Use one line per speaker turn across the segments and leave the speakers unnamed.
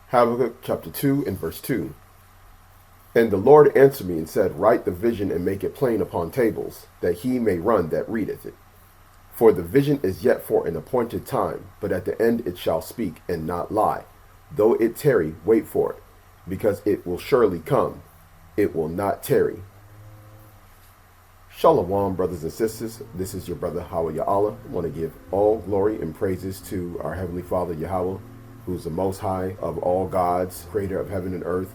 Habakkuk chapter 2 and verse 2. And the Lord answered me and said, Write the vision and make it plain upon tables, that he may run that readeth it. For the vision is yet for an appointed time, but at the end it shall speak and not lie. Though it tarry, wait for it, because it will surely come. It will not tarry. Shalom, brothers and sisters. This is your brother Yahweh. I want to give all glory and praises to our Heavenly Father Yahweh, who is the most high of all gods, creator of heaven and earth,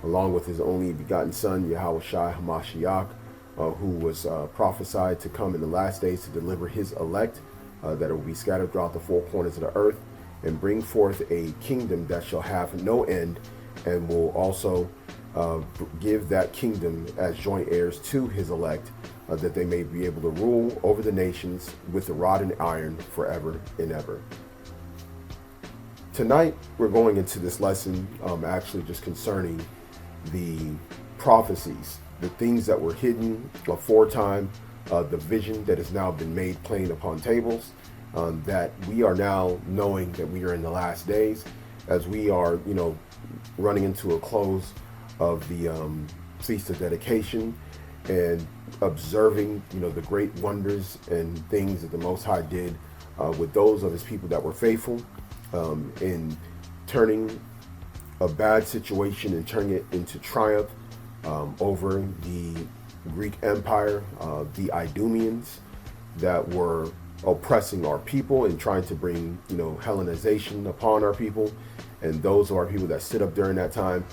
along with his only begotten son, Yahawashi Hamashiach, who was prophesied to come in the last days to deliver his elect, that will be scattered throughout the four corners of the earth, and bring forth a kingdom that shall have no end, and will also give that kingdom as joint heirs to his elect, that they may be able to rule over the nations with the rod and iron forever and ever. Tonight, we're going into this lesson actually just concerning the prophecies, the things that were hidden aforetime, the vision that has now been made plain upon tables, that we are now knowing that we are in the last days, as we are, running into a close of the Feast of Dedication and observing, the great wonders and things that the Most High did with those of his people that were faithful, in turning a bad situation and turning it into triumph over the Greek Empire, the Idumeans that were oppressing our people and trying to bring, Hellenization upon our people. And those of our people that stood up during that time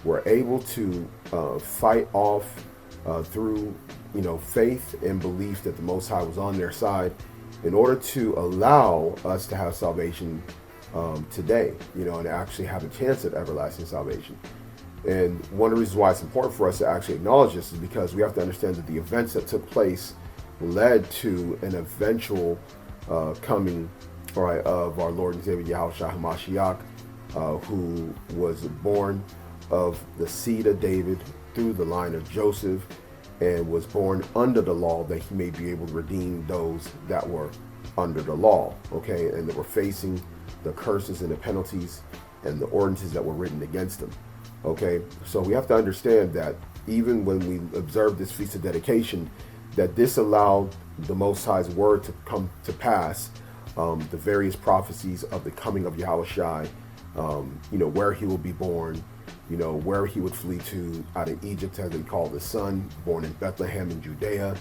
were able to fight off through, faith and belief that the Most High was on their side in order to allow us to have salvation today, and actually have a chance at everlasting salvation. And one of the reasons why it's important for us to actually acknowledge this is because we have to understand that the events that took place led to an eventual coming, of our Lord and Savior Yahawashi Hamashiach, who was born of the seed of David through the line of Joseph, and was born under the law that he may be able to redeem those that were under the law, and that were facing the curses and the penalties and the ordinances that were written against them. So we have to understand that even when we observe this Feast of Dedication, that this allowed the Most High's word to come to pass, the various prophecies of the coming of Yahawashi, where he will be born, where he would flee to out of Egypt, as they call the son, born in Bethlehem in Judea.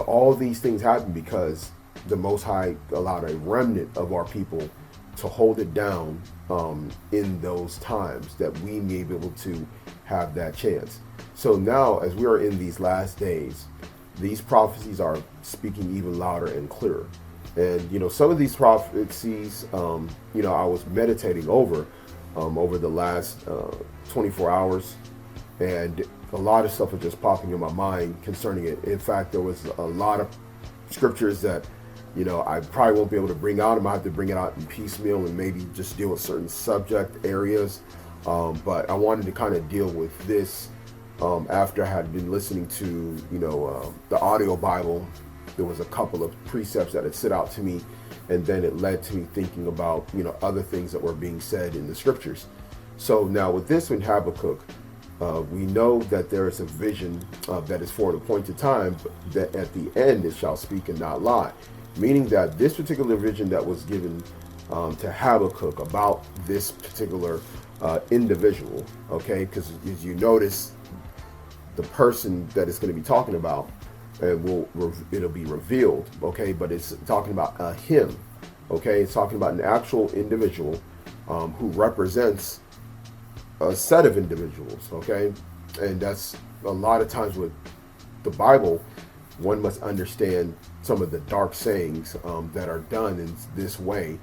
All these things happened because the Most High allowed a remnant of our people to hold it down in those times, that we may be able to have that chance. So now, as we are in these last days, these prophecies are speaking even louder and clearer. And some of these prophecies, I was meditating over the last 24 hours, and a lot of stuff was just popping in my mind concerning it. In fact, there was a lot of scriptures that I probably won't be able to bring out. I might have to bring it out in piecemeal and maybe just deal with certain subject areas. But I wanted to kind of deal with this after I had been listening to, the audio Bible. There was a couple of precepts that had stood out to me, and then it led to me thinking about, other things that were being said in the scriptures. So now with this in Habakkuk, we know that there is a vision that is for an appointed time, but that at the end it shall speak and not lie. Meaning that this particular vision that was given to Habakkuk about this particular individual, because as you notice, the person that it's going to be talking about, it'll be revealed, but it's talking about him, it's talking about an actual individual who represents a set of individuals, and that's a lot of times with the Bible. One must understand some of the dark sayings that are done in this way,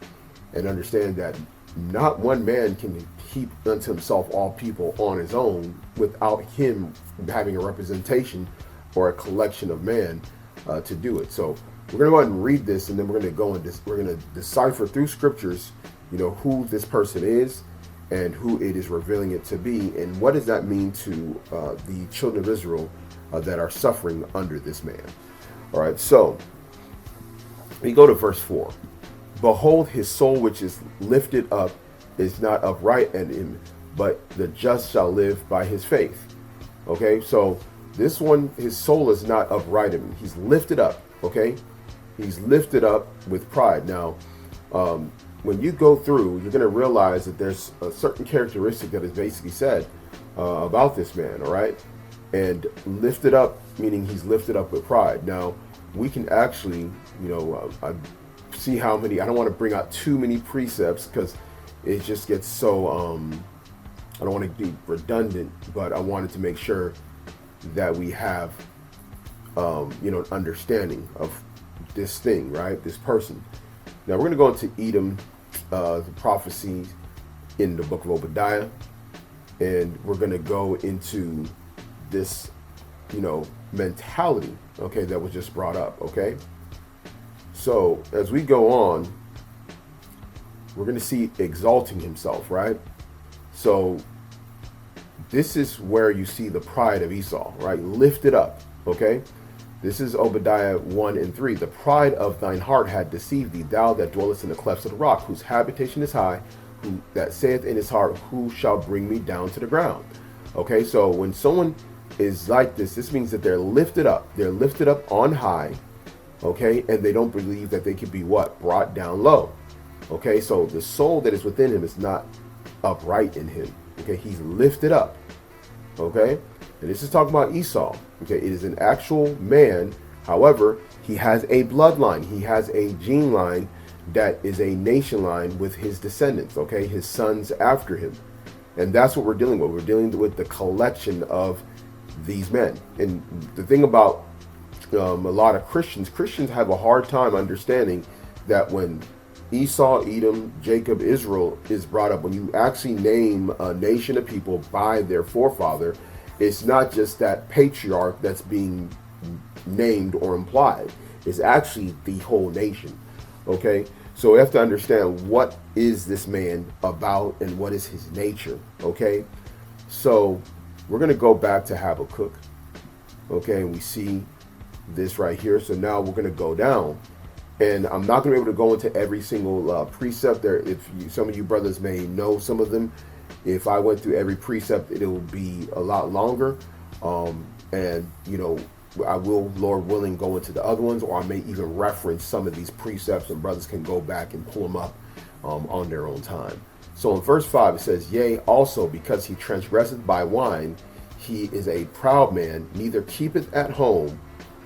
and understand that not one man can keep unto himself all people on his own without him having a representation or a collection of man to do it. So we're going to go ahead and read this, and then we're going to go and we're going to decipher through scriptures, who this person is and who it is revealing it to be, and what does that mean to the children of Israel that are suffering under this man. All right, so we go to verse 4. Behold, his soul which is lifted up is not upright, and in but the just shall live by his faith. Okay, so this one, his soul is not upright in him. He's lifted up. Okay, he's lifted up with pride. Now, when you go through, you're going to realize that there's a certain characteristic that is basically said about this man. All right, and lifted up, meaning he's lifted up with pride. Now, we can actually, I see how many. I don't want to bring out too many precepts because it just gets so. I don't want to be redundant, but I wanted to make sure that we have, an understanding of this thing, right? This person. Now we're going to go into Edom, the prophecy in the book of Obadiah, and we're going to go into this, mentality, okay, that was just brought up, okay? So as we go on, we're going to see exalting himself, right? So this is where you see the pride of Esau, right? Lifted up, okay? This is Obadiah 1 and 3. The pride of thine heart had deceived thee, thou that dwellest in the clefts of the rock, whose habitation is high, who that saith in his heart, who shall bring me down to the ground? Okay, so when someone is like this means that they're lifted up. They're lifted up on high, okay? And they don't believe that they can be what? Brought down low. Okay, so the soul that is within him is not upright in him. Okay, he's lifted up. Okay, and this is talking about Esau. Okay, it is an actual man. However, he has a bloodline. He has a gene line that is a nation line with his descendants. Okay, his sons after him. And that's what we're dealing with. We're dealing with the collection of these men. And the thing about a lot of Christians have a hard time understanding that when Esau, Edom, Jacob, Israel is brought up, when you actually name a nation of people by their forefather, it's not just that patriarch that's being named or implied. It's actually the whole nation. Okay, so we have to understand what is this man about and what is his nature. Okay, so we're going to go back to Habakkuk. Okay, and we see this right here. So now we're going to go down. And I'm not going to be able to go into every single precept there. Some of you brothers may know some of them. If I went through every precept, it will be a lot longer. And, I will, Lord willing, go into the other ones, or I may even reference some of these precepts, and brothers can go back and pull them up on their own time. So in verse 5, it says, yea, also because he transgresseth by wine, he is a proud man, neither keepeth at home,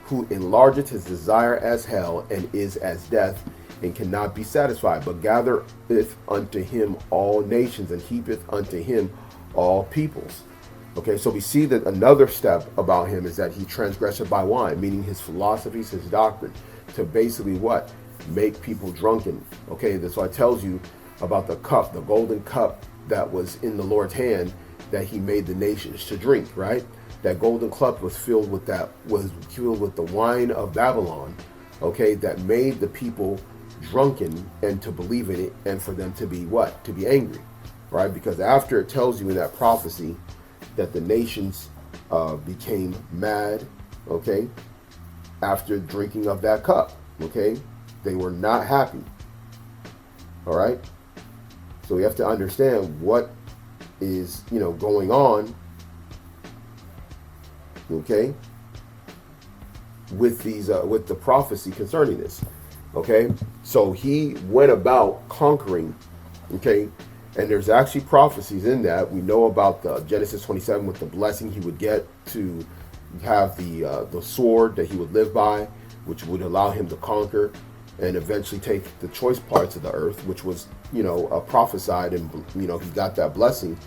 who enlargeth his desire as hell, and is as death, and cannot be satisfied, but gathereth unto him all nations, and heapeth unto him all peoples. Okay, so we see that another step about him is that he transgresseth by wine, meaning his philosophies, his doctrine, to basically what? Make people drunken. Okay, that's why it tells you about the cup, the golden cup that was in the Lord's hand that he made the nations to drink, right? That golden cup was filled with the wine of Babylon, okay, that made the people drunken and to believe in it, and for them to be what? To be angry, right? Because after it tells you in that prophecy that the nations became mad, okay, after drinking of that cup, okay, they were not happy, all right? So we have to understand what is, going on, okay, with these with the prophecy concerning this. Okay, so he went about conquering, okay, and there's actually prophecies in that. We know about the Genesis 27 with the blessing he would get to have the sword that he would live by, which would allow him to conquer and eventually take the choice parts of the earth, which was prophesied, and he got that blessing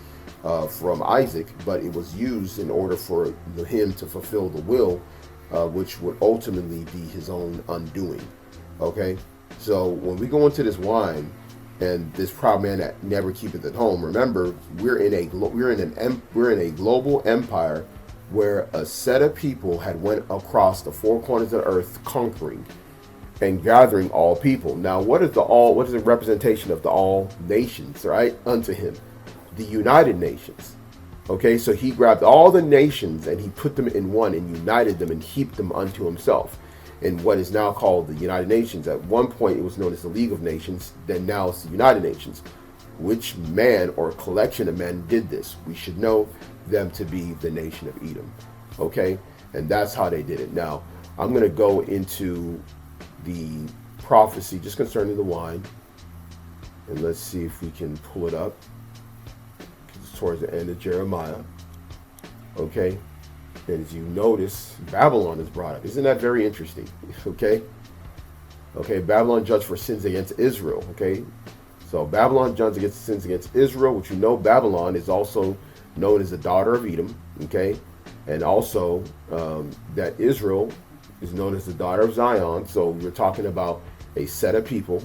from Isaac, but it was used in order for him to fulfill the will, which would ultimately be his own undoing. Okay, so when we go into this wine and this proud man that never keepeth at home, remember we're in a global empire where a set of people had went across the four corners of the earth conquering and gathering all people. Now, what is the representation of the all nations, right? Unto him, the United Nations. Okay, so he grabbed all the nations and he put them in one and united them and heaped them unto himself in what is now called the United Nations. At one point it was known as the League of Nations, then now it's the United Nations. Which man or collection of men did this? We should know them to be the nation of Edom. Okay? And that's how they did it. Now, I'm going to go into the prophecy just concerning the wine. And let's see if we can pull it up. It's towards the end of Jeremiah. Okay? And as you notice, Babylon is brought up. Isn't that very interesting? Okay? Okay, Babylon judged for sins against Israel. Okay? So Babylon judged against sins against Israel, which you know Babylon is also known as the daughter of Edom. Okay? And also that Israel is known as the daughter of Zion. So we're talking about a set of people.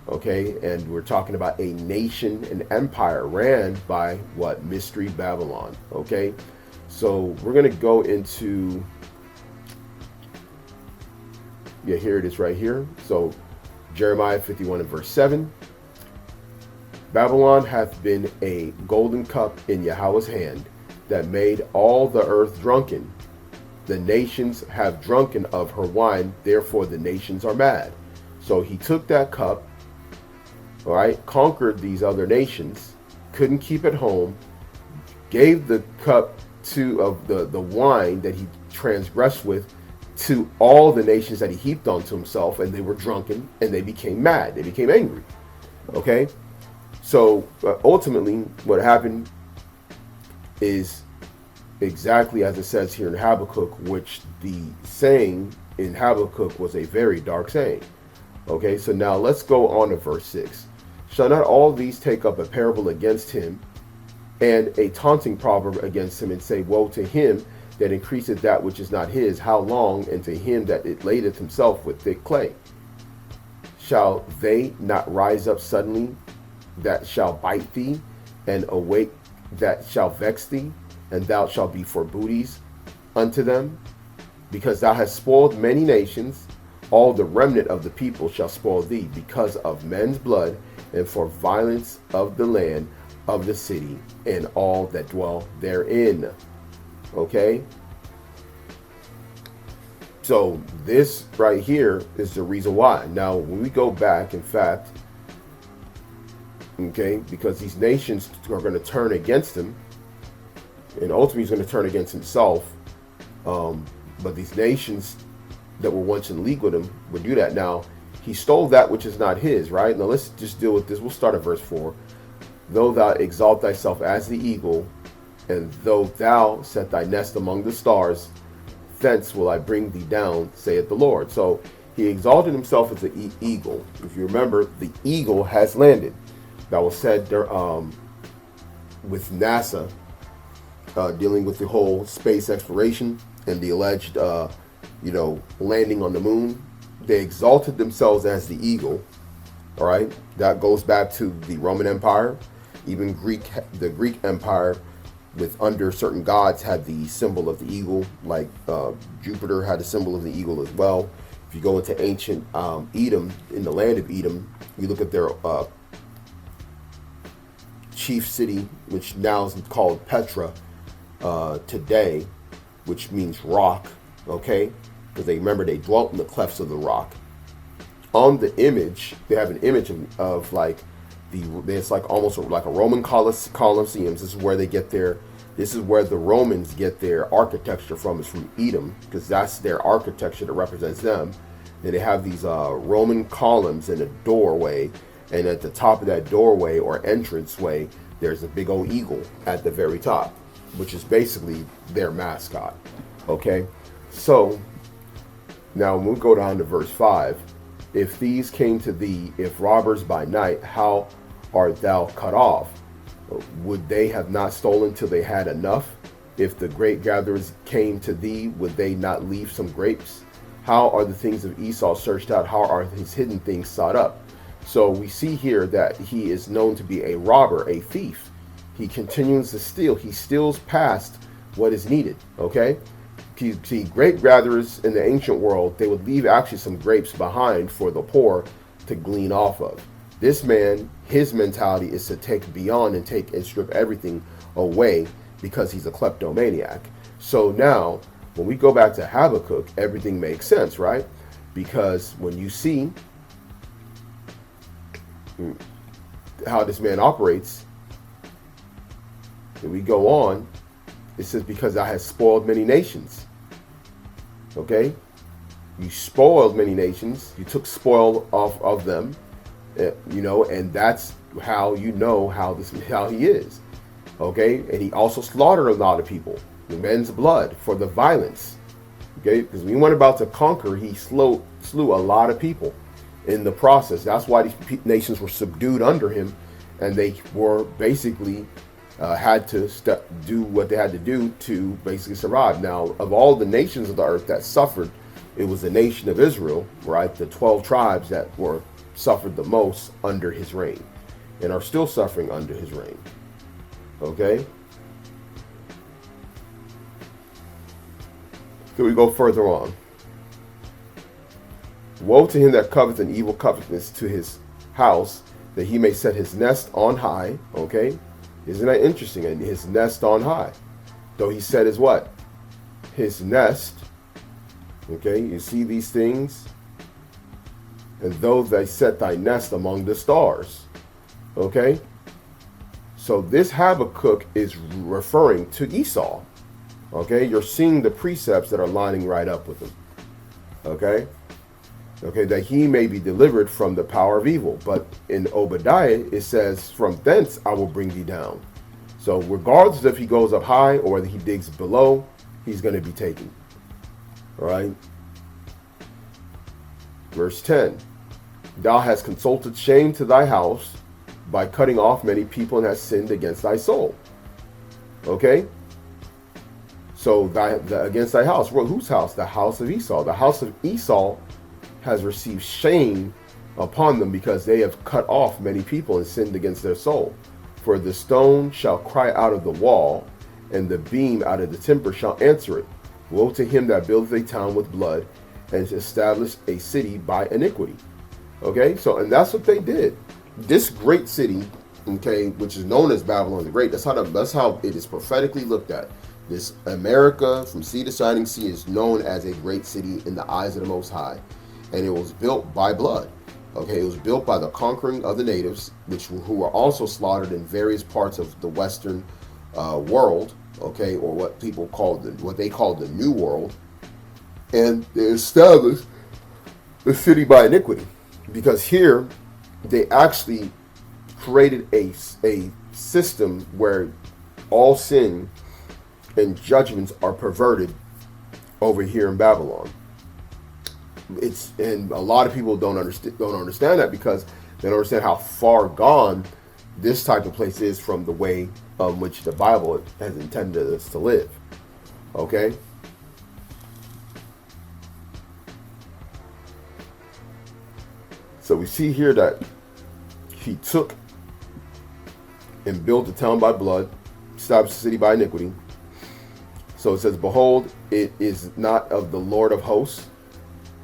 Okay? And we're talking about a nation, an empire ran by what? Mystery Babylon. Okay? So we're going to go into, here it is right here. So Jeremiah 51 and verse 7. Babylon hath been a golden cup in Yahweh's hand, that made all the earth drunken. The nations have drunken of her wine, therefore the nations are mad. So he took that cup, all right, conquered these other nations, couldn't keep it home, gave the cup of the wine that he transgressed with to all the nations that he heaped onto himself, and they were drunken and they became mad. They became angry. Okay? So ultimately what happened is exactly as it says here in Habakkuk, which the saying in Habakkuk was a very dark saying. Okay, so now let's go on to verse 6. Shall not all these take up a parable against him, and a taunting proverb against him, and say, woe to him that increaseth that which is not his, how long, and to him that it ladeth himself with thick clay? Shall they not rise up suddenly that shall bite thee, and awake that shall vex thee, and thou shalt be for booties unto them? Because thou hast spoiled many nations, all the remnant of the people shall spoil thee, because of men's blood, and for violence of the land, of the city, and all that dwell therein. Okay? So this right here is the reason why. Now, when we go back, in fact, okay, because these nations are going to turn against him, and ultimately he's going to turn against himself. But these nations that were once in league with him would do that. Now, he stole that which is not his, right? Now, let's just deal with this. We'll start at verse 4. Though thou exalt thyself as the eagle, and though thou set thy nest among the stars, thence will I bring thee down, saith the Lord. So he exalted himself as the eagle. If you remember, the eagle has landed. That was said there, with NASA dealing with the whole space exploration and the alleged, landing on the moon. They exalted themselves as the eagle. All right, that goes back to the Roman Empire. Even the Greek Empire, with under certain gods, had the symbol of the eagle. Like Jupiter had a symbol of the eagle as well. If you go into ancient Edom, in the land of Edom, you look at their chief city, which now is called Petra today, which means rock. Okay, because they dwelt in the clefts of the rock. On the image, they have an image of like it's like almost like a Roman Colosseum. This is where they get their. This is where the Romans get their architecture from. Is from Edom, because that's their architecture that represents them. And they have these Roman columns in a doorway, and at the top of that doorway or entranceway, there's a big old eagle at the very top, which is basically their mascot. Okay, so now when we go down to verse 5. If these came to thee, if robbers by night, how art thou cut off? Would they have not stolen till they had enough? If the grape gatherers came to thee, would they not leave some grapes? How are the things of Esau searched out? How are his hidden things sought up? So we see here that he is known to be a robber, a thief. He continues to steal. He steals past what is needed, okay? See, grape gatherers in the ancient world, they would leave actually some grapes behind for the poor to glean off of. This man, his mentality is to take beyond and strip everything away, because he's a kleptomaniac. So now, when we go back to Habakkuk, everything makes sense, right? Because when you see how this man operates, and we go on, it says, because I have spoiled many nations. Okay? You spoiled many nations. You took spoil off of them, and that's how you know how he is. Okay? And he also slaughtered a lot of people. The men's blood for the violence. Okay? Because when he went about to conquer, he slew a lot of people in the process. That's why these nations were subdued under him, and they were basically had to do what they had to do to basically survive. Now, of all the nations of the earth that suffered, it was the nation of Israel, right? The 12 tribes that suffered the most under his reign and are still suffering under his reign. Okay? So we go further on. Woe to him that coveteth an evil covetousness to his house, that he may set his nest on high. Okay? Isn't that interesting? And his nest on high. Though he set his what? His nest. Okay, you see these things? And though they set thy nest among the stars. Okay? So this Habakkuk is referring to Esau. Okay? You're seeing the precepts that are lining right up with him. Okay? Okay, that he may be delivered from the power of evil. But in Obadiah, it says, from thence I will bring thee down. So regardless if he goes up high or whether he digs below, he's going to be taken. All right. Verse 10. Thou hast consulted shame to thy house by cutting off many people, and hast sinned against thy soul. Okay. So against thy house. Well, whose house? The house of Esau. The house of Esau has received shame upon them because they have cut off many people and sinned against their soul. For the stone shall cry out of the wall, and the beam out of the timber shall answer it. Woe to him that buildeth a town with blood, and established a city by iniquity. Okay, so, and that's what they did. This great city, okay, which is known as Babylon the Great, that's how it is prophetically looked at. This America from sea to shining sea is known as a great city in the eyes of the Most High. And it was built by blood. Okay, it was built by the conquering of the natives, who were also slaughtered in various parts of the Western world. Okay, or what they called the New World, and they established the city by iniquity, because here they actually created a system where all sin and judgments are perverted over here in Babylon. And a lot of people don't understand that, because they don't understand how far gone this type of place is from the way which the Bible has intended us to live. Okay? So we see here that he took and built the town by blood, established the city by iniquity. So it says, behold, it is not of the Lord of hosts,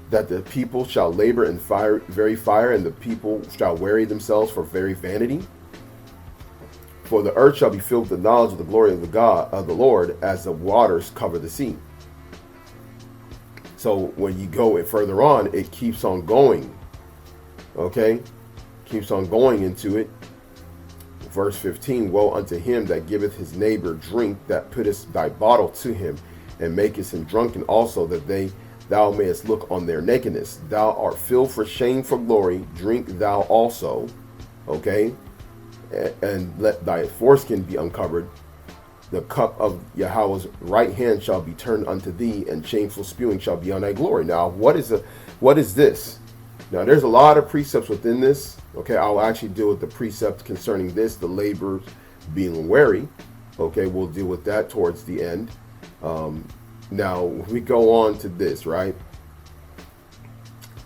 that the people shall labor in very fire, and the people shall weary themselves for very vanity. For the earth shall be filled with the knowledge of the glory of the Lord, as the waters cover the sea. So when you go further on, it keeps on going. Okay? Keeps on going into it. Verse 15, woe unto him that giveth his neighbor drink, that puttest thy bottle to him, and makest him drunken also, that thou mayest look on their nakedness. Thou art filled for shame for glory, drink thou also. Okay? And let thy foreskin be uncovered. The cup of Yahweh's right hand shall be turned unto thee, and shameful spewing shall be on thy glory. Now, what is this? Now, there's a lot of precepts within this. Okay, I'll actually deal with the precept concerning this, the laborers being wary. Okay, we'll deal with that towards the end. Now, we go on to this, right?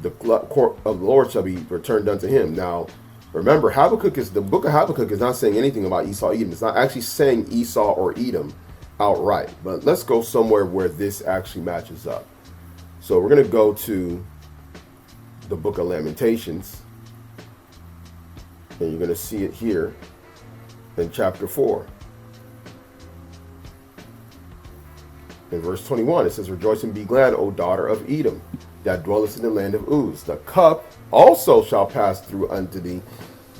The court of the Lord shall be returned unto him. Now, remember, the book of Habakkuk is not saying anything about Esau, Edom. It's not actually saying Esau or Edom outright. But let's go somewhere where this actually matches up. So we're going to go to the book of Lamentations. And you're going to see it here in chapter 4. In verse 21, it says, rejoice and be glad, O daughter of Edom, that dwellest in the land of Uz. The cup also shall pass through unto thee,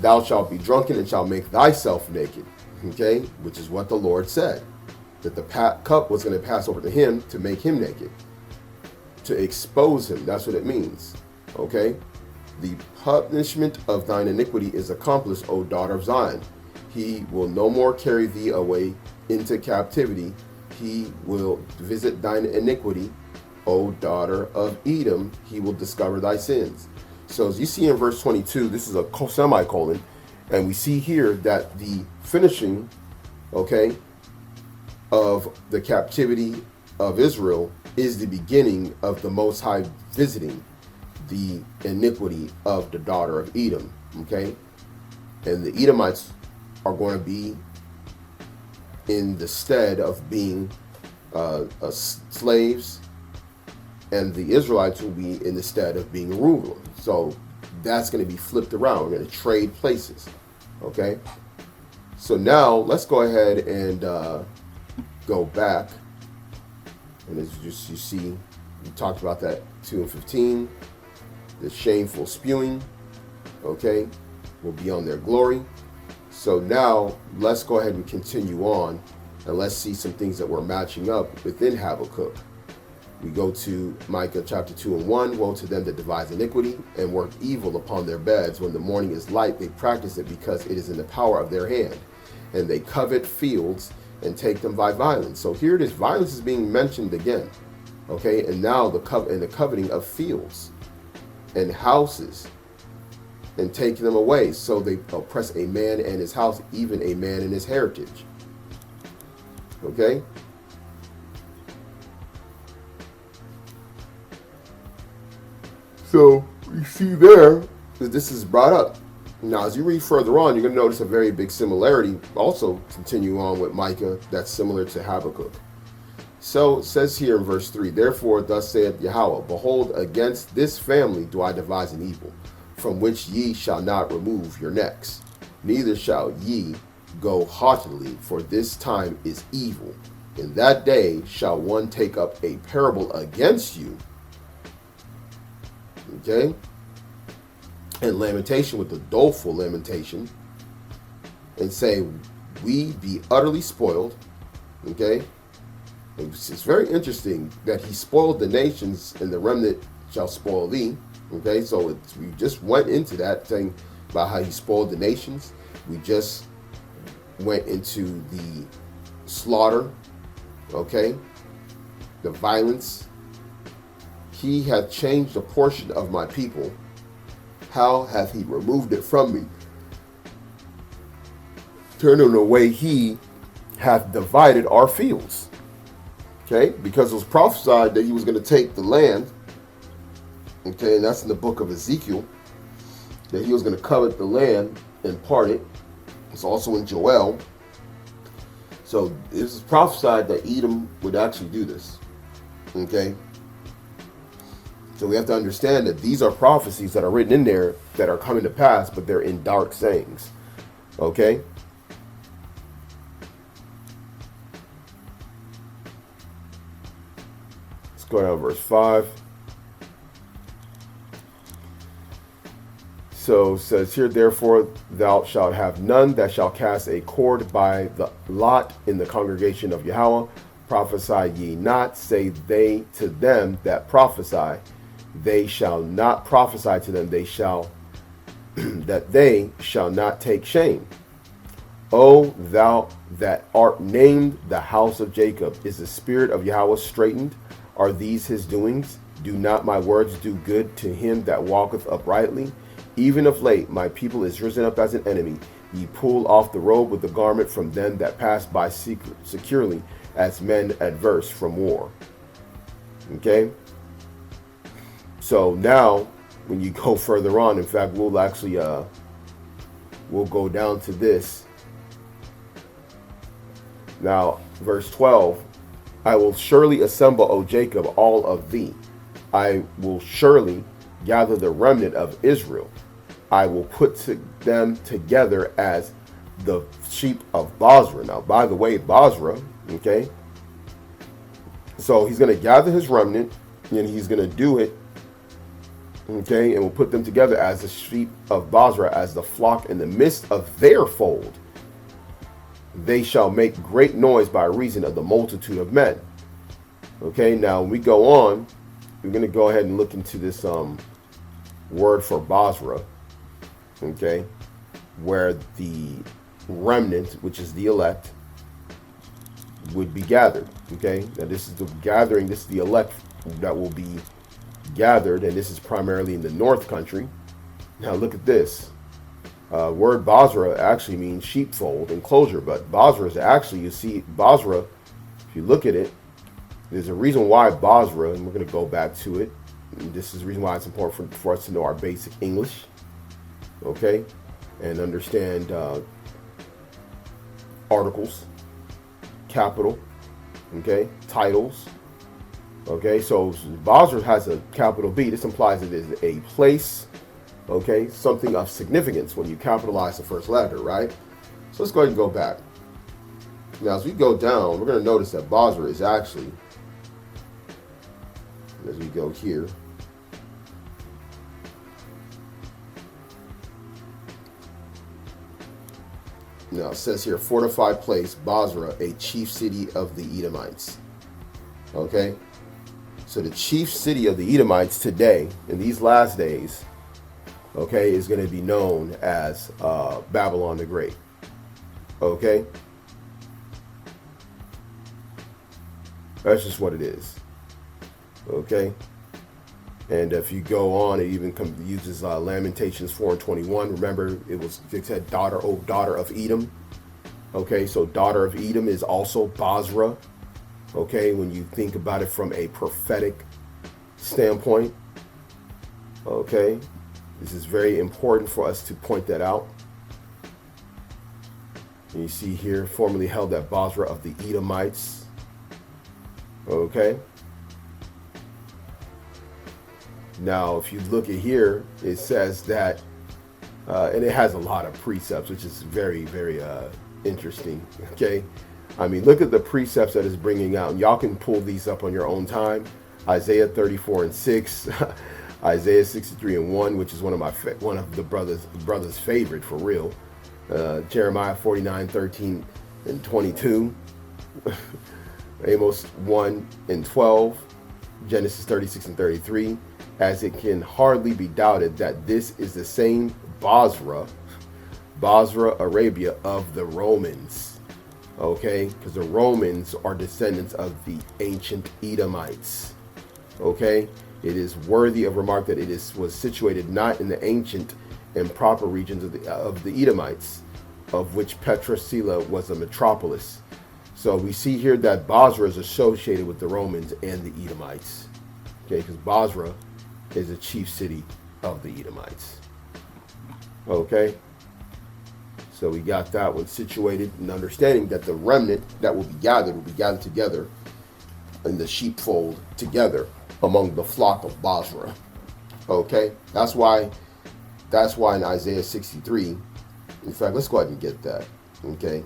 thou shalt be drunken and shalt make thyself naked. Okay, which is what the Lord said, that the cup was going to pass over to him to make him naked, to expose him. That's what it means. Okay, the punishment of thine iniquity is accomplished, O daughter of Zion. He will no more carry thee away into captivity. He will visit thine iniquity, O daughter of Edom. He will discover thy sins. So as you see in verse 22, this is a semicolon, and we see here that the finishing, okay, of the captivity of Israel is the beginning of the Most High visiting the iniquity of the daughter of Edom, okay? And the Edomites are going to be in the stead of being slaves, and the Israelites will be in the stead of being rulers. So that's going to be flipped around. We're going to trade places, okay? So now let's go ahead and go back. And as you see, we talked about that 2 and 15. The shameful spewing, okay, will be on their glory. So now let's go ahead and continue on, and let's see some things that we're matching up within Habakkuk. We go to Micah chapter 2 and 1. Woe to them that devise iniquity and work evil upon their beds. When the morning is light, they practice it because it is in the power of their hand. And they covet fields and take them by violence. So here it is. Violence is being mentioned again. Okay, and now the coveting of fields and houses and take them away. So they oppress a man and his house, even a man and his heritage. Okay. So you see there that this is brought up. Now, as you read further on, you're going to notice a very big similarity. Also, continue on with Micah, that's similar to Habakkuk. So it says here in verse 3, therefore, thus saith Yahweh, behold, against this family do I devise an evil, from which ye shall not remove your necks, neither shall ye go haughtily, for this time is evil. In that day shall one take up a parable against you, okay, and lamentation with a doleful lamentation, and say, we be utterly spoiled, okay. It's very interesting that he spoiled the nations, and the remnant shall spoil thee. Okay, so we just went into that thing about how he spoiled the nations. We just went into the slaughter, okay, the violence. He hath changed a portion of my people. How hath he removed it from me? Turning away, he hath divided our fields. Okay, because it was prophesied that he was going to take the land. Okay, and that's in the book of Ezekiel, that he was going to covet the land and part it. It's also in Joel. So it was prophesied that Edom would actually do this. Okay, so we have to understand that these are prophecies that are written in there that are coming to pass, but they're in dark sayings. Okay. Go down to verse 5. So it says here, therefore thou shalt have none that shall cast a cord by the lot in the congregation of Yahweh. Prophesy ye not, say they to them that prophesy. They shall not prophesy to them, they shall that they shall not take shame. O thou that art named the house of Jacob, is the spirit of Yahweh straitened? Are these his doings? Do not my words do good to him that walketh uprightly? Even of late my people is risen up as an enemy. Ye pull off the robe with the garment from them that pass by securely, as men adverse from war. Okay? So now, when you go further on, in fact, we'll actually, we'll go down to this. Now, verse 12. I will surely assemble, O Jacob, all of thee. I will surely gather the remnant of Israel. I will put them together as the sheep of Basra. Now, by the way, Basra, okay? So he's going to gather his remnant, and he's going to do it Okay, and will put them together as the sheep of Basra, as the flock in the midst of their fold. They shall make great noise by reason of the multitude of men. Okay, now when we go on, we're going to go ahead and look into this word for Basra. Okay, where the remnant, which is the elect, would be gathered. Okay, now this is the gathering, this is the elect that will be gathered, and this is primarily in the north country. Now look at this. Word Basra actually means sheepfold, enclosure, but Basra is actually, you see, Basra, if you look at it, there's a reason why Basra, and we're going to go back to it. And this is the reason why it's important for us to know our basic English, okay, and understand articles, capital, okay, titles. Okay, so Basra has a capital B. This implies it is a place, okay, something of significance when you capitalize the first letter, right? So let's go ahead and go back. Now, as we go down, we're going to notice that Basra is actually, as we go here, now it says here, fortified place, Basra, a chief city of the Edomites. Okay? So the chief city of the Edomites today, in these last days, okay, is going to be known as Babylon the Great. Okay? That's just what it is. Okay? And if you go on, it even uses Lamentations 4:21. Remember, it said daughter, oh daughter of Edom. Okay, so daughter of Edom is also Basra. Okay, when you think about it from a prophetic standpoint. Okay, this is very important for us to point that out. And you see here, formerly held at Basra of the Edomites. Okay. Now, if you look at here, it says that, and it has a lot of precepts, which is very, very interesting. Okay. I mean, look at the precepts that it's bringing out. And y'all can pull these up on your own time. Isaiah 34:6, Isaiah 63:1, which is one of the brothers' favorite for real. Jeremiah 49:13-22, Amos 1:12, Genesis 36:33. As it can hardly be doubted that this is the same Basra, Arabia of the Romans. Okay, because the Romans are descendants of the ancient Edomites. Okay, it is worthy of remark that it was situated not in the ancient and proper regions of the Edomites, of which Petra Sela was a metropolis. So we see here that Basra is associated with the Romans and the Edomites. Okay, because Basra is a chief city of the Edomites. Okay. So we got that one situated, and understanding that the remnant that will be gathered together in the sheepfold together among the flock of Basra. Okay, that's why in Isaiah 63, in fact, let's go ahead and get that. Okay,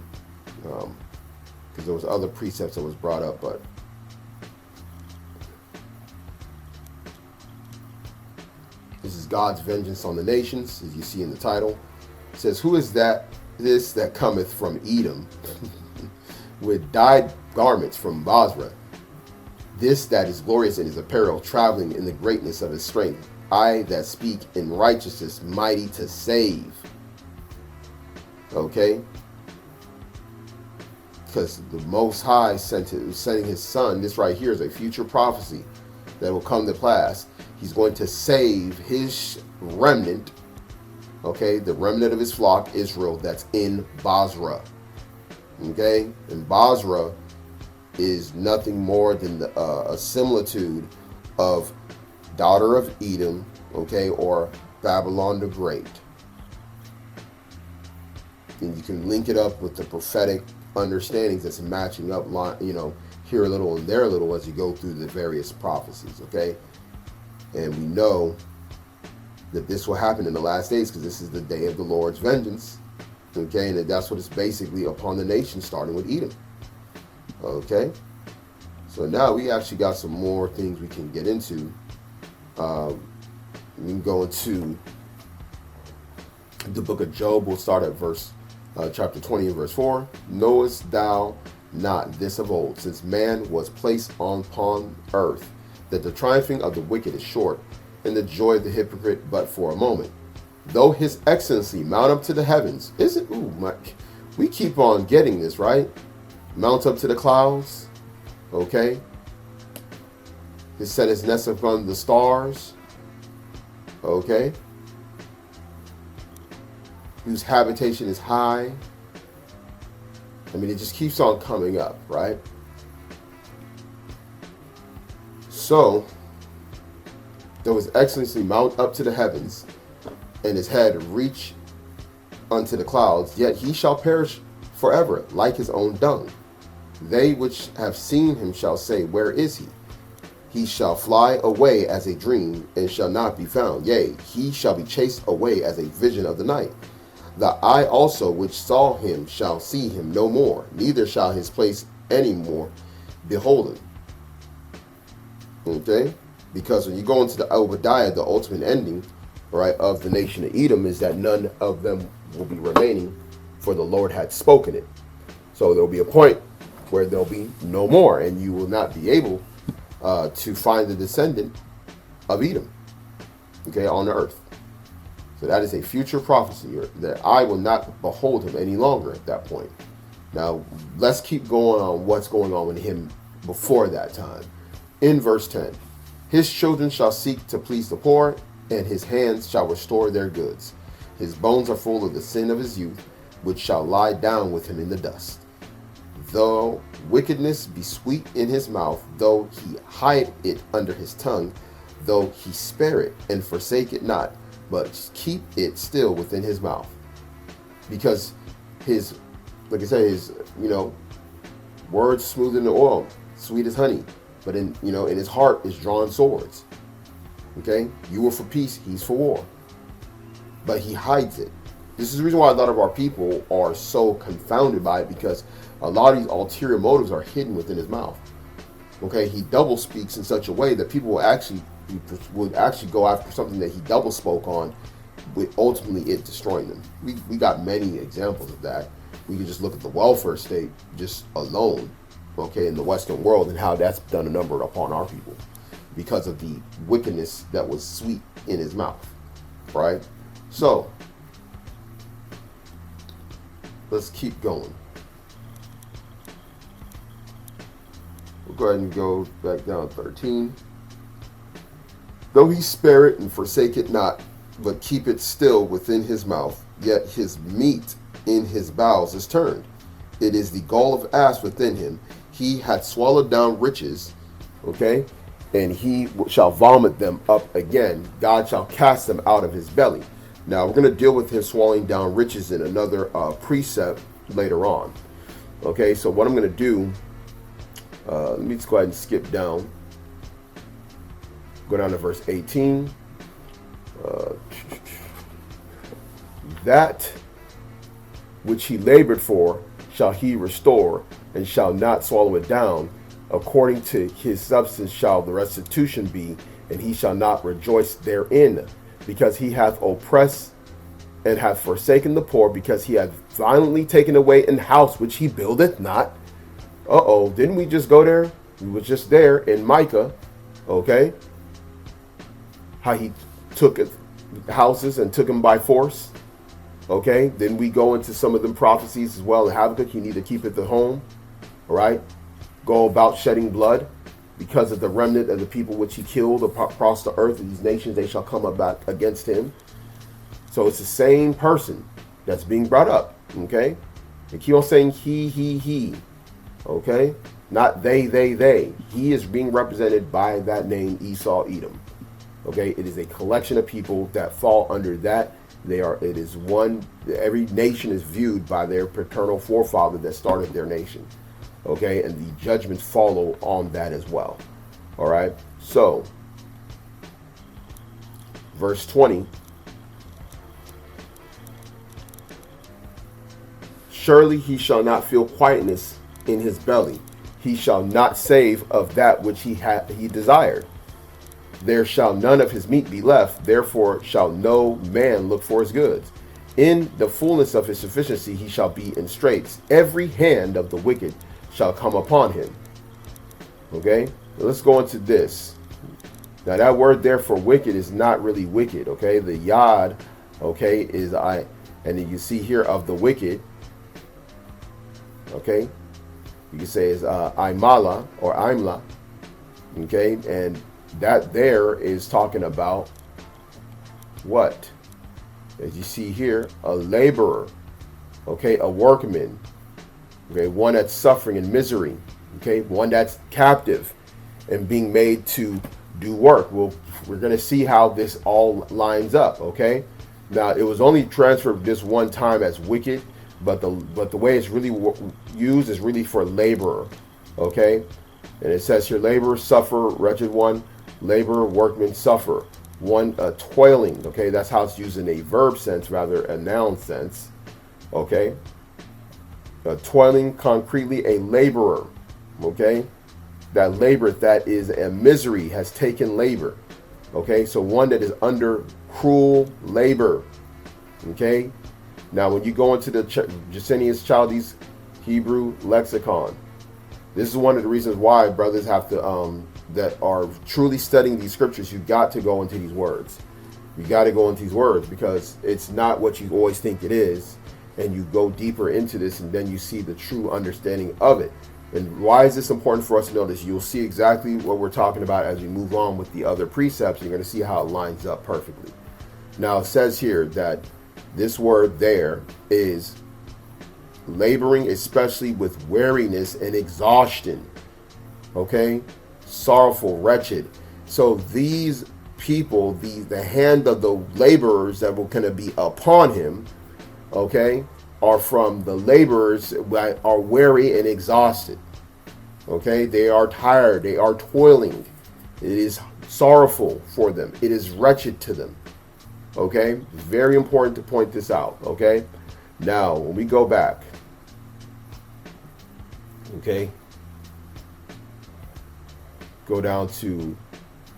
because there was other precepts that was brought up, but this is God's vengeance on the nations, as you see in the title. It says, who is this that cometh from Edom with dyed garments from Basra? This that is glorious in his apparel, traveling in the greatness of his strength. I that speak in righteousness, mighty to save. Okay? Because the Most High sending his son, this right here is a future prophecy that will come to pass. He's going to save his remnant, okay, the remnant of his flock, Israel, that's in Basra. Okay, and Basra is nothing more than a similitude of daughter of Edom, okay, or Babylon the Great. And you can link it up with the prophetic understandings that's matching up, you know, here a little and there a little as you go through the various prophecies, okay? And we know that this will happen in the last days because this is the day of the Lord's vengeance, okay? And that's what it's basically upon the nation, starting with Edom, okay? So now we actually got some more things we can get into. We can go into the book of Job. We'll start at chapter 20 and verse 4. Knowest thou not this of old, since man was placed upon earth, that the triumphing of the wicked is short, and the joy of the hypocrite but for a moment? Though his excellency mount up to the heavens, we keep on getting this, right? Mount up to the clouds, okay? He set his nest upon the stars, okay? Whose habitation is high. I mean, it just keeps on coming up, right? So, though his excellency mount up to the heavens, and his head reach unto the clouds, yet he shall perish forever, like his own dung. They which have seen him shall say, where is he? He shall fly away as a dream, and shall not be found. Yea, he shall be chased away as a vision of the night. The eye also which saw him shall see him no more, neither shall his place any more behold him. Okay? Because when you go into the Obadiah, the ultimate ending, right, of the nation of Edom is that none of them will be remaining, for the Lord had spoken it. So there'll be a point where there'll be no more, and you will not be able to find the descendant of Edom, okay, on the earth. So that is a future prophecy, that I will not behold him any longer at that point. Now, let's keep going on what's going on with him before that time. In verse 10, his children shall seek to please the poor, and his hands shall restore their goods. His bones are full of the sin of his youth, which shall lie down with him in the dust. Though wickedness be sweet in his mouth, though he hide it under his tongue, though he spare it and forsake it not, but keep it still within his mouth. Because his, like I said, his, words smooth in the oil, sweet as honey, but in his heart is drawn swords. Okay, you were for peace, he's for war, but he hides it. This is the reason why a lot of our people are so confounded by it, because a lot of these ulterior motives are hidden within his mouth. Okay, he double speaks in such a way that people would actually go after something that he double spoke on, with ultimately it destroying them. We got many examples of that. We can just look at the welfare state just alone, okay, in the Western world, and how that's done a number upon our people because of the wickedness that was sweet in his mouth, right? So let's keep going. We'll go ahead and go back down to 13. Though he spare it and forsake it not, but keep it still within his mouth, yet his meat in his bowels is turned. It is the gall of ass within him. He hath swallowed down riches, okay, and he shall vomit them up again. God shall cast them out of his belly. Now, we're going to deal with him swallowing down riches in another precept later on. Okay, so what I'm going to do, let me just go ahead and skip down. Go down to verse 18. That which he labored for shall he restore, and shall not swallow it down. According to his substance shall the restitution be, and he shall not rejoice therein, because he hath oppressed and hath forsaken the poor, because he hath violently taken away an house which he buildeth not. Didn't we just go there? We was just there in Micah, okay? How he took houses and took them by force, okay? Then we go into some of them prophecies as well. In Habakkuk, you need to keep it at home, all right? Go about shedding blood because of the remnant of the people which he killed across the earth. These nations, they shall come about against him. So it's the same person that's being brought up, okay? They keep on saying he, okay? Not they. He is being represented by that name, Esau, Edom. Okay, it is a collection of people that fall under that. It is one, every nation is viewed by their paternal forefather that started their nation. Okay, and the judgments follow on that as well. All right, so verse 20. Surely he shall not feel quietness in his belly. He shall not save of that which he desired. there shall none of his meat be left, therefore shall no man look for his goods. In the fullness of his sufficiency he shall be in straits. Every hand of the wicked shall come upon him. Okay, let's go into this. Now that word there for wicked is not really wicked. Okay, the yod, okay, is I, and then you see here of the wicked. Okay, you can say is imala or imla. Okay, and that there is talking about what? As you see here, a laborer, okay, a workman, okay, one that's suffering in misery, okay, one that's captive and being made to do work. We're going to see how this all lines up, okay? Now, it was only transferred this one time as wicked, but the way it's really used is really for laborer, okay? And it says here, laborer, suffer, wretched one, laborer, workman, suffer. One toiling, okay, that's how it's used in a verb sense rather a noun sense, okay. Toiling, concretely, a laborer, okay. That labor, that is a misery, has taken labor, okay. So one that is under cruel labor, okay. Now when you go into the Jacenius Chaldees Hebrew lexicon, this is one of the reasons why brothers have to that are truly studying these scriptures, you got to go into these words. You got to go into these words because it's not what you always think it is, and you go deeper into this and then you see the true understanding of it. And why is this important for us to know this? You'll see exactly what we're talking about as we move on with the other precepts. You're going to see how it lines up perfectly. Now it says here that this word there is laboring, especially with weariness and exhaustion, okay, sorrowful, wretched. So these people, the hand of the laborers that were going to be upon him, okay, are from the laborers that are weary and exhausted, okay. They are tired, they are toiling, it is sorrowful for them, it is wretched to them, okay. Very important to point this out, okay. Now when we go back, okay, go down to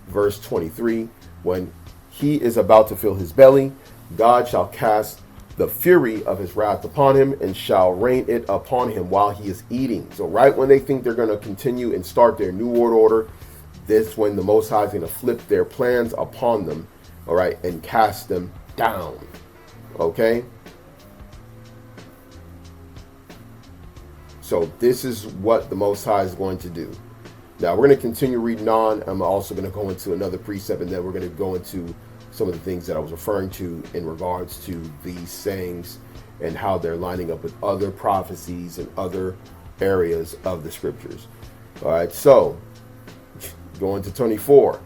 verse 23. When he is about to fill his belly, God shall cast the fury of his wrath upon him and shall rain it upon him while he is eating. So right when they think they're going to continue and start their new world order, this when the Most High is going to flip their plans upon them, all right, and cast them down, okay. So this is what the Most High is going to do. Now we're going to continue reading on. I'm also going to go into another precept, and then we're going to go into some of the things that I was referring to in regards to these sayings and how they're lining up with other prophecies and other areas of the scriptures. All right, so going to 24.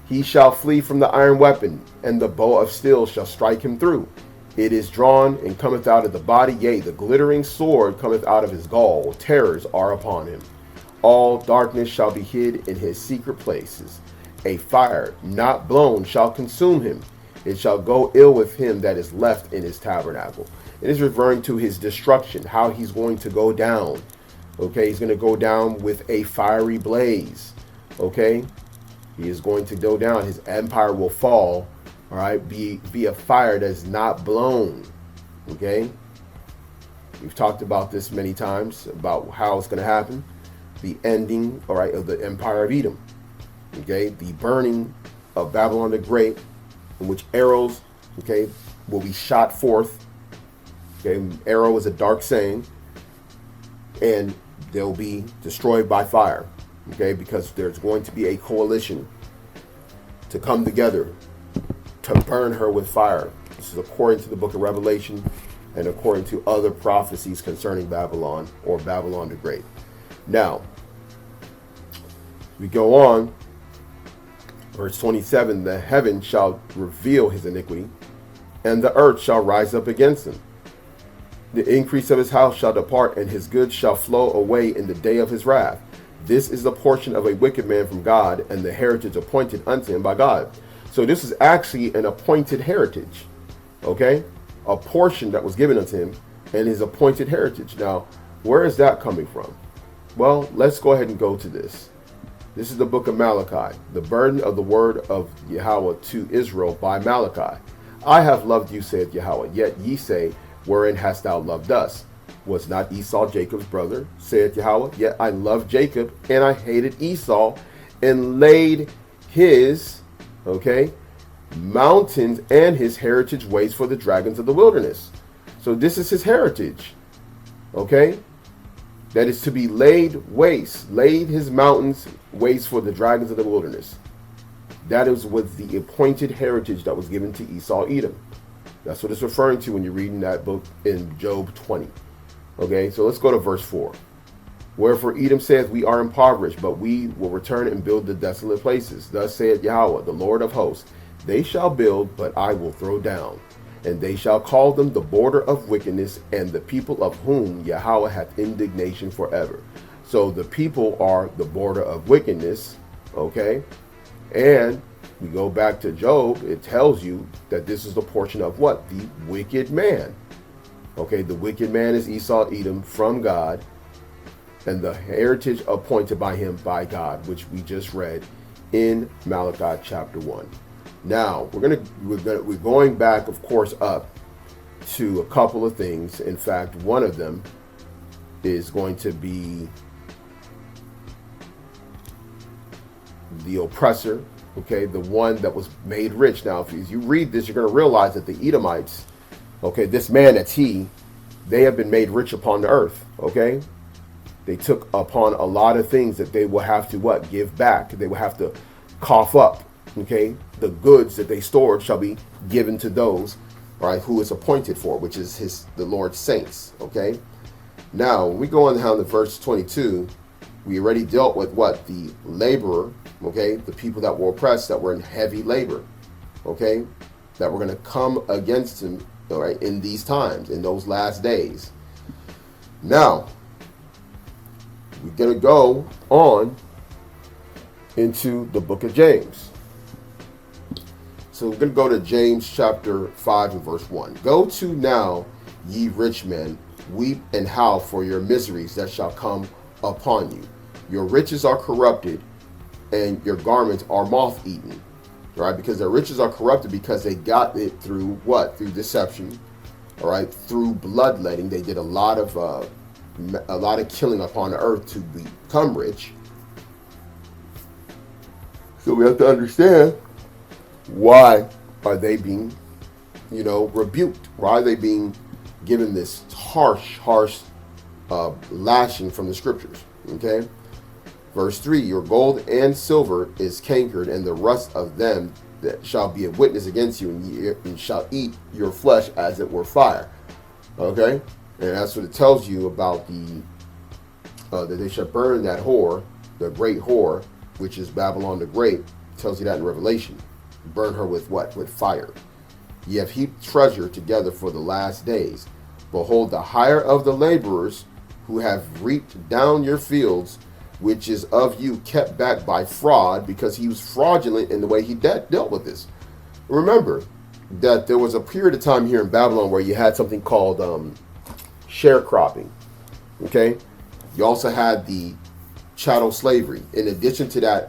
He shall flee from the iron weapon, and the bow of steel shall strike him through. It is drawn and cometh out of the body, yea, the glittering sword cometh out of his gall. Terrors are upon him. All darkness shall be hid in his secret places. A fire not blown shall consume him. It shall go ill with him that is left in his tabernacle. It is referring to his destruction, how he's going to go down. Okay, he's going to go down with a fiery blaze. Okay, he is going to go down. His empire will fall. All right, be a fire that is not blown. Okay, we've talked about this many times about how it's going to happen. The ending, all right, of the empire of Edom. Okay, the burning of Babylon the Great, in which arrows, okay, will be shot forth. Okay, arrow is a dark saying, and they'll be destroyed by fire. Okay, because there's going to be a coalition to come together to burn her with fire. This is according to the book of Revelation and according to other prophecies concerning Babylon or Babylon the Great. Now, we go on, verse 27, the heaven shall reveal his iniquity, and the earth shall rise up against him. The increase of his house shall depart, and his goods shall flow away in the day of his wrath. This is the portion of a wicked man from God, and the heritage appointed unto him by God. So this is actually an appointed heritage, okay? A portion that was given unto him, and his appointed heritage. Now, where is that coming from? Well, let's go ahead and go to this. This is the book of Malachi, the burden of the word of Yahweh to Israel by Malachi. I have loved you, saith Yahweh, yet ye say, wherein hast thou loved us? Was not Esau Jacob's brother, saith Yahweh? Yet I loved Jacob, and I hated Esau, and laid his, mountains and his heritage waste for the dragons of the wilderness. So this is his heritage, that is to be laid waste, laid his mountains waste for the dragons of the wilderness. That was the appointed heritage that was given to Esau, Edom. That's what it's referring to when you're reading that book in Job 20. So let's go to verse 4. Wherefore Edom saith, we are impoverished, but we will return and build the desolate places. Thus saith Yahweh, the Lord of hosts, they shall build, but I will throw down. And they shall call them the border of wickedness, and the people of whom Yahweh hath indignation forever. So the people are the border of wickedness, And we go back to Job, it tells you that this is the portion of what? The wicked man. The wicked man is Esau, Edom, from God, and the heritage appointed by him by God, which we just read in Malachi chapter 1. Now, we're going back, of course, up to a couple of things. In fact, one of them is going to be the oppressor, the one that was made rich. Now, if you read this, you're going to realize that the Edomites, this man that's they have been made rich upon the earth, They took upon a lot of things that they will have to give back. They will have to cough up. The goods that they stored shall be given to those, who is appointed for, which is the Lord's saints. Now, when we go on down to verse 22, we already dealt with what? The laborer, the people that were oppressed, that were in heavy labor, that were going to come against him, in these times, in those last days. Now, we're going to go on into the book of James. So we're going to go to James chapter 5 and verse 1. Go to now, ye rich men, weep and howl for your miseries that shall come upon you. Your riches are corrupted, and your garments are moth-eaten. Because their riches are corrupted because they got it through what? Through deception. Through bloodletting. They did a lot of killing upon the earth to become rich. So we have to understand, why are they being, rebuked? Why are they being given this harsh lashing from the scriptures? Verse 3, your gold and silver is cankered, and the rust of them that shall be a witness against you, and shall eat your flesh as it were fire. And that's what it tells you about that they shall burn that whore, the great whore, which is Babylon the Great. It tells you that in Revelation. Burn her with what? With fire. Ye have heaped treasure together for the last days. Behold, the hire of the laborers who have reaped down your fields, which is of you kept back by fraud, because he was fraudulent in the way he dealt with this. Remember that there was a period of time here in Babylon where you had something called sharecropping. You also had the chattel slavery. In addition to that,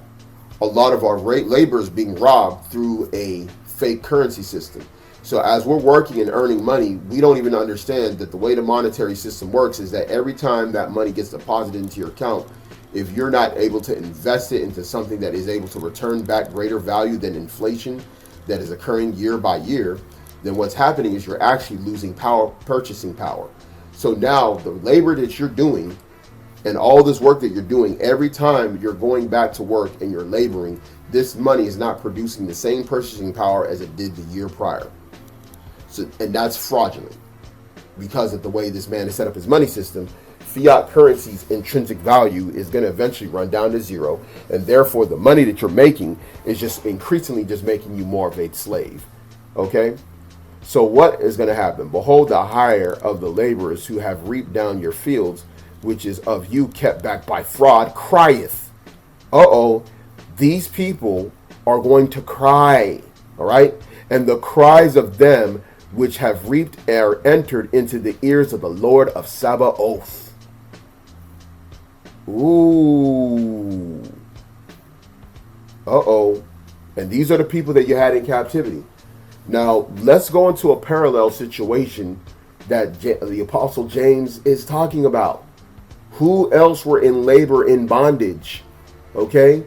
a lot of our labor is being robbed through a fake currency system. So as we're working and earning money, we don't even understand that the way the monetary system works is that every time that money gets deposited into your account, if you're not able to invest it into something that is able to return back greater value than inflation that is occurring year by year, then what's happening is you're actually losing purchasing power. So now the labor that you're doing and all this work that you're doing, every time you're going back to work and you're laboring, this money is not producing the same purchasing power as it did the year prior. So, and that's fraudulent because of the way this man has set up his money system. Fiat currency's intrinsic value is going to eventually run down to zero, and therefore the money that you're making is just increasingly just making you more of a slave. So what is going to happen? Behold, the hire of the laborers who have reaped down your fields, which is of you kept back by fraud, crieth. These people are going to cry. All right. And the cries of them which have reaped are entered into the ears of the Lord of Sabaoth. Ooh. Uh-oh. And these are the people that you had in captivity. Now, let's go into a parallel situation that the Apostle James is talking about. Who else were in labor, in bondage? Okay?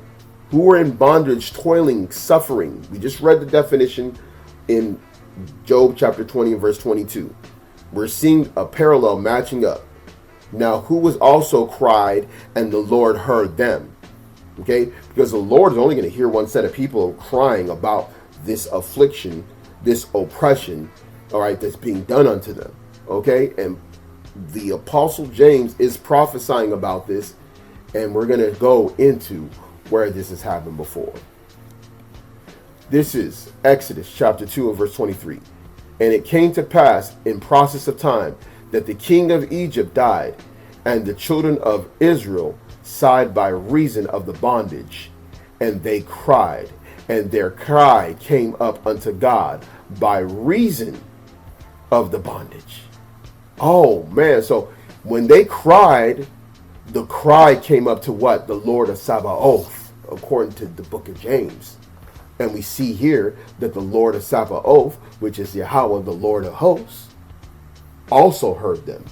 Who were in bondage, toiling, suffering? We just read the definition in Job chapter 20 and verse 22. We're seeing a parallel matching up. Now, who was also cried, and the Lord heard them? Okay? Because the Lord is only going to hear one set of people crying about this affliction, this oppression, all right, that's being done unto them. Okay? And the Apostle James is prophesying about this, and we're going to go into where this has happened before. This is Exodus chapter 2 and verse 23. And it came to pass in process of time that the king of Egypt died, and the children of Israel sighed by reason of the bondage, and they cried, and their cry came up unto God by reason of the bondage. Oh man, so when they cried, the cry came up to what? The Lord of Sabaoth, according to the book of James. And we see here that the Lord of Sabaoth, which is Yahweh, the Lord of hosts, also heard them.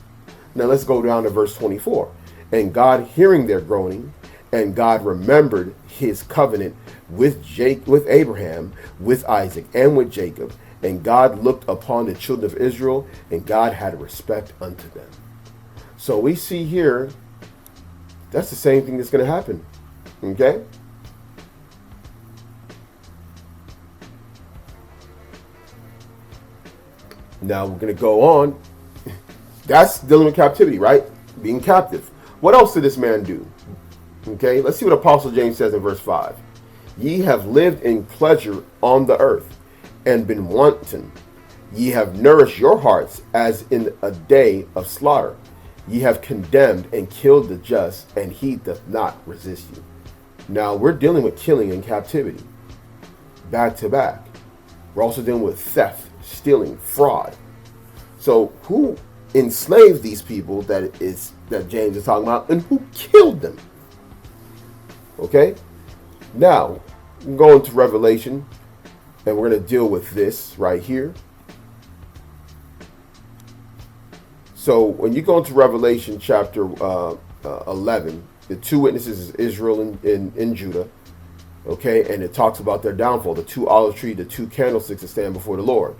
Now let's go down to verse 24. And God hearing their groaning, and God remembered his covenant with Abraham, with Isaac, and with Jacob. And God looked upon the children of Israel, and God had respect unto them. So we see here, that's the same thing that's going to happen. Okay? Now we're going to go on. That's dealing with captivity, right? Being captive. What else did this man do? Okay, let's see what Apostle James says in verse 5. Ye have lived in pleasure on the earth, and been wanton. Ye have nourished your hearts as in a day of slaughter. Ye have condemned and killed the just, and he doth not resist you. Now we're dealing with killing in captivity, back to back. We're also dealing with theft, stealing, fraud. So who enslaved these people that James is talking about, and who killed them? Okay, now we're going to Revelation, and we're going to deal with this right here. So when you go into Revelation chapter 11, the two witnesses is Israel and Judah. Okay, and it talks about their downfall, the two olive trees, the two candlesticks that stand before the Lord.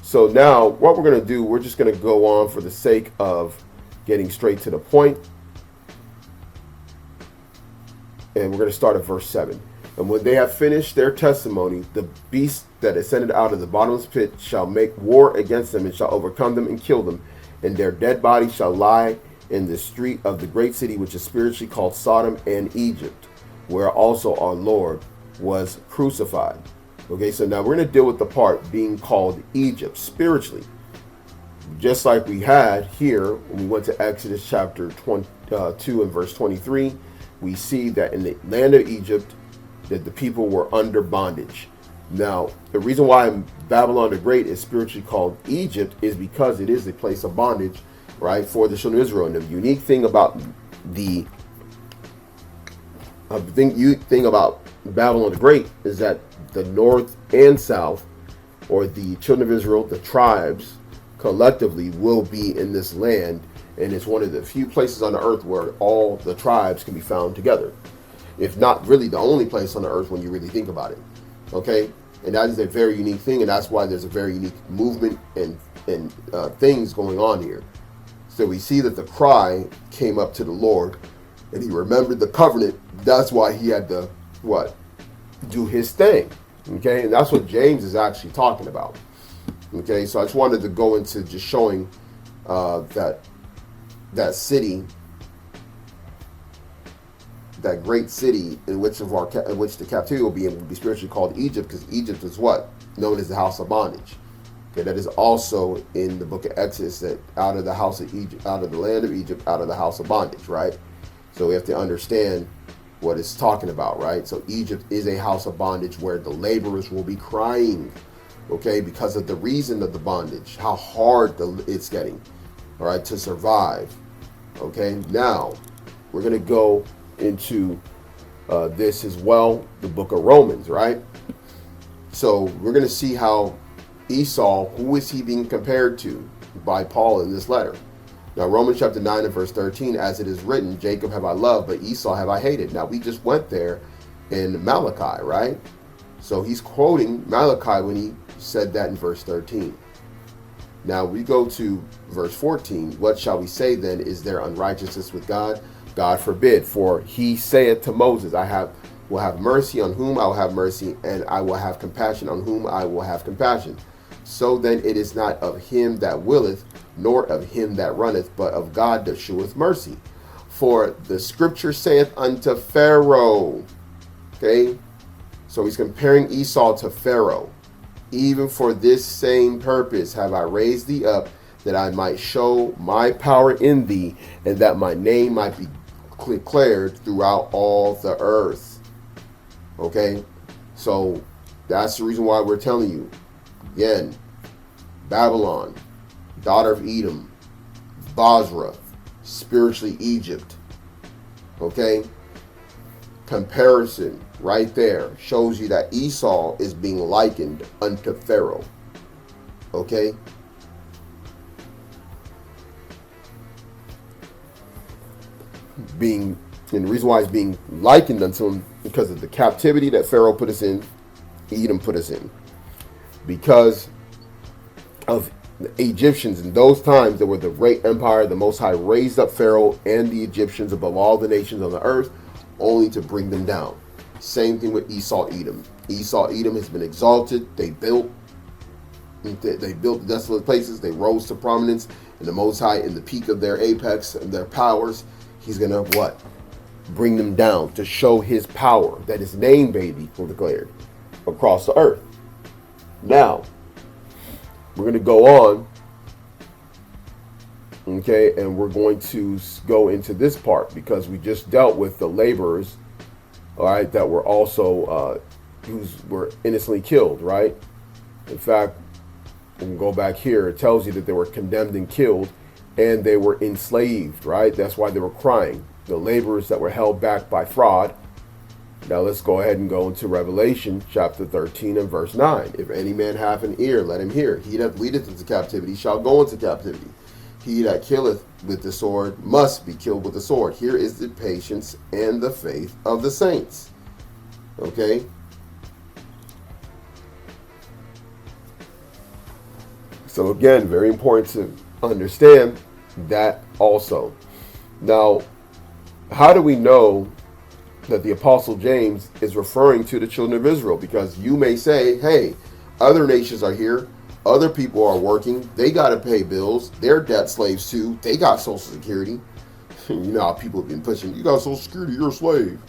So now what we're going to do, we're just going to go on for the sake of getting straight to the point. And we're going to start at verse 7. And when they have finished their testimony, the beast that ascended out of the bottomless pit shall make war against them, and shall overcome them and kill them. And their dead bodies shall lie in the street of the great city, which is spiritually called Sodom and Egypt, where also our Lord was crucified. Okay, so now we're going to deal with the part being called Egypt spiritually. Just like we had here when we went to Exodus chapter 2 and verse 23, we see that in the land of Egypt, that the people were under bondage. Now, the reason why Babylon the Great is spiritually called Egypt is because it is a place of bondage, right, for the children of Israel. And the unique thing about Babylon the Great is that the north and south, or the children of Israel, the tribes, collectively will be in this land. And it's one of the few places on the earth where all the tribes can be found together. If not really the only place on the earth when you really think about it. Okay? And that is a very unique thing, and that's why there's a very unique movement and things going on here. So we see that the cry came up to the Lord, and he remembered the covenant. That's why he had to, do his thing. Okay? And that's what James is actually talking about. Okay? So I just wanted to go into just showing that city, that great city in which the captivity will be spiritually called Egypt, because Egypt is what? Known as the house of bondage. Okay, that is also in the book of Exodus, that out of the house of Egypt, out of the land of Egypt, out of the house of bondage, right? So we have to understand what it's talking about, right? So Egypt is a house of bondage where the laborers will be crying, okay, because of the reason of the bondage, how hard it's getting, all right, to survive. Okay, now we're going to go into this as well, the book of Romans, right? So we're going to see how Esau, who is he being compared to by Paul in this letter? Now, Romans chapter 9 and verse 13, as it is written, Jacob have I loved, but Esau have I hated. Now, we just went there in Malachi, right? So he's quoting Malachi when he said that in verse 13. Now, we go to verse 14. What shall we say then? Is there unrighteousness with God? God forbid. For he saith to Moses, will have mercy on whom I will have mercy, and I will have compassion on whom I will have compassion. So then it is not of him that willeth, nor of him that runneth, but of God that sheweth mercy. For the scripture saith unto Pharaoh. Okay, so he's comparing Esau to Pharaoh. Even for this same purpose have I raised thee up, that I might show my power in thee, and that my name might be declared throughout all the earth. Okay, so that's the reason why we're telling you. Again, Babylon, daughter of Edom, Basra, spiritually Egypt. Okay, comparison right there shows you that Esau is being likened unto Pharaoh. Okay, and the reason why it's being likened unto him, because of the captivity that Pharaoh put us in, Edom put us in. Because of the Egyptians in those times, there were the great empire, the Most High raised up Pharaoh and the Egyptians above all the nations on the earth, only to bring them down. Same thing with Esau, Edom. Esau, Edom has been exalted. They built desolate places. They rose to prominence, and the Most High, in the peak of their apex and their powers, he's gonna what? Bring them down to show his power, that his name may be declared across the earth. Now, we're going to go on, okay, and we're going to go into this part, because we just dealt with the laborers, all right, that were also, were innocently killed, right? In fact, we can go back here, it tells you that they were condemned and killed, and they were enslaved, right? That's why they were crying. The laborers that were held back by fraud. Now let's go ahead and go into Revelation chapter 13 and verse 9. If any man have an ear, let him hear. He that leadeth into captivity shall go into captivity. He that killeth with the sword must be killed with the sword. Here is the patience and the faith of the saints. Okay? So again, very important to understand that also. Now, how do we know that the Apostle James is referring to the children of Israel? Because you may say, hey, other nations are here, other people are working, they got to pay bills, they're debt slaves too, they got Social Security. You know how people have been pushing, you got Social Security, you're a slave.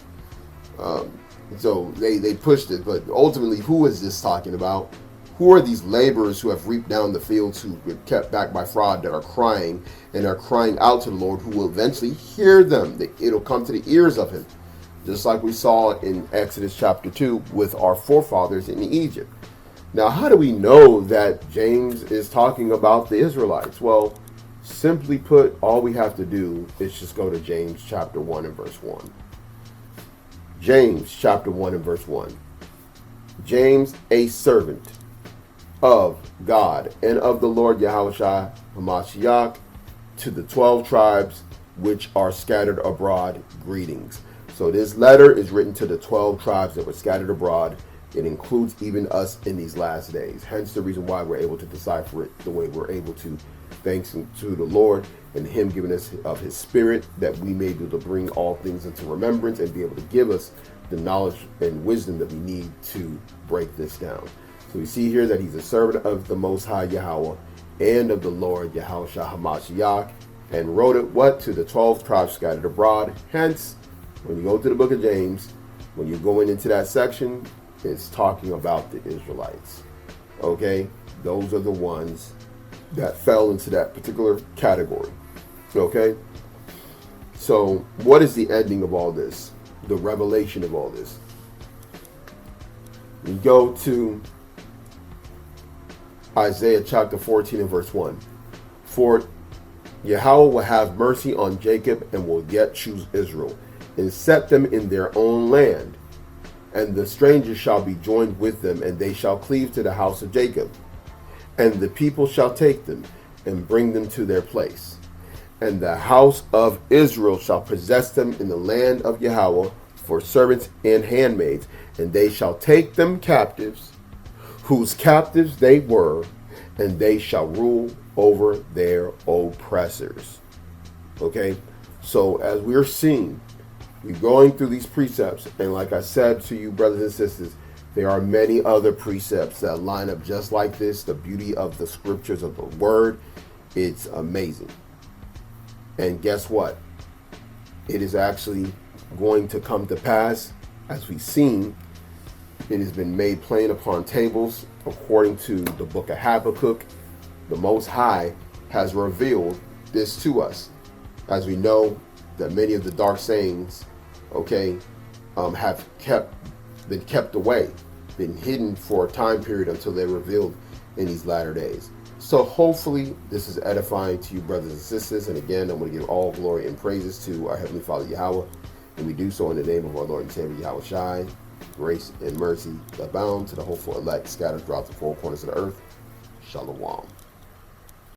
So they pushed it, but ultimately, who is this talking about? Who are these laborers who have reaped down the fields, who were kept back by fraud, that are crying and are crying out to the Lord, who will eventually hear them? It'll come to the ears of him. Just like we saw in Exodus chapter 2 with our forefathers in Egypt. Now, how do we know that James is talking about the Israelites? Well, simply put, all we have to do is just go to James chapter 1 and verse 1. James chapter 1 and verse 1. James, a servant of God and of the Lord Yahawashi Hamashiach, to the 12 tribes which are scattered abroad, greetings. So this letter is written to the 12 tribes that were scattered abroad. It includes even us in these last days. Hence the reason why we're able to decipher it the way we're able to, thanks to the Lord and him giving us of his spirit, that we may be able to bring all things into remembrance and be able to give us the knowledge and wisdom that we need to break this down. So we see here that he's a servant of the Most High Yahweh and of the Lord Yahawashi Hamashiach, and wrote it what? To the 12 tribes scattered abroad. Hence, when you go to the book of James, when you're going into that section, it's talking about the Israelites. Okay? Those are the ones that fell into that particular category. Okay? So, what is the ending of all this? The revelation of all this? We go to Isaiah chapter 14 and verse 1. For Yahweh will have mercy on Jacob and will yet choose Israel, and set them in their own land. And the strangers shall be joined with them, and they shall cleave to the house of Jacob. And the people shall take them and bring them to their place. And the house of Israel shall possess them in the land of Yahweh for servants and handmaids. And they shall take them captives, whose captives they were, and they shall rule over their oppressors. Okay, so as we're seeing, we're going through these precepts, and like I said to you, brothers and sisters, there are many other precepts that line up just like this. The beauty of the scriptures of the word, it's amazing. And guess what? It is actually going to come to pass, as we've seen. It has been made plain upon tables, according to the book of Habakkuk. The Most High has revealed this to us. As we know that many of the dark sayings, okay, have been kept away, been hidden for a time period until they're revealed in these latter days. So hopefully this is edifying to you, brothers and sisters. And again, I'm going to give all glory and praises to our Heavenly Father Yahweh. And we do so in the name of our Lord and Savior Yahawashi. Grace and mercy abound to the hopeful elect scattered throughout the four corners of the earth. Shalom.